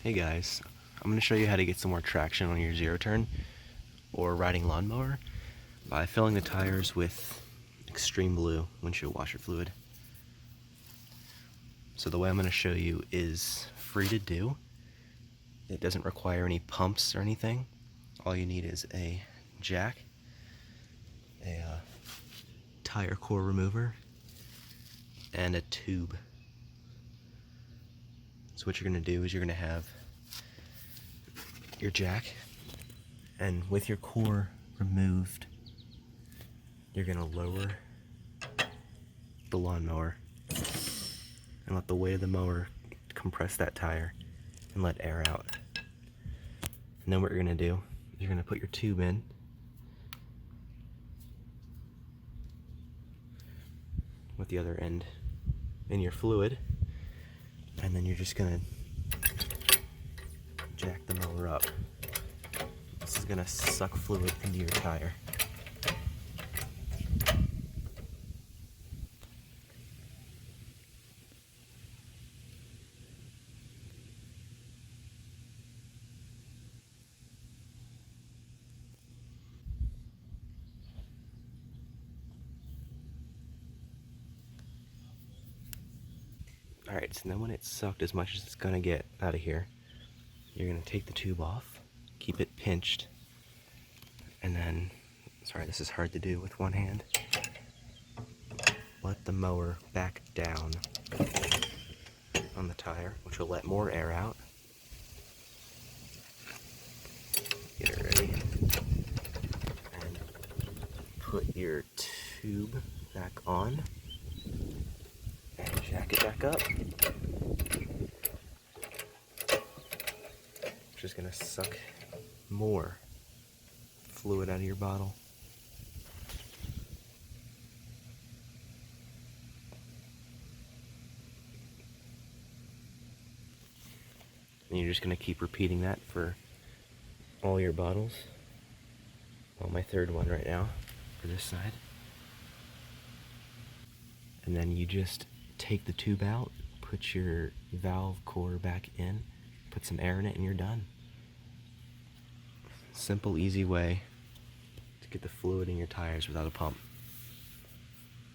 Hey guys, I'm going to show you how to get some more traction on your zero turn or riding lawnmower by filling the tires with extreme blue windshield washer fluid. So the way I'm going to show you is free to do. It doesn't require any pumps or anything. All you need is a jack, a tire core remover, and a tube. So what you're going to do is you're going to have your jack, and with your core removed, you're going to lower the lawnmower and let the weight of the mower compress that tire and let air out. And then what you're going to do is you're going to put your tube in, with the other end in your fluid, and then you're just going to jack the mower up. This is going to suck fluid into your tire. Alright, so then when it's sucked as much as it's going to get out of here, you're going to take the tube off, keep it pinched, and then, sorry this is hard to do with one hand, let the mower back down on the tire, which will let more air out. Get it ready, and put your tube back on, and jack it back up. Just gonna suck more fluid out of your bottle. And you're just gonna keep repeating that for all your bottles. Well, my third one right now for this side. And then you just take the tube out, put your valve core back in, put some air in it, and you're done. Simple, easy way to get the fluid in your tires without a pump.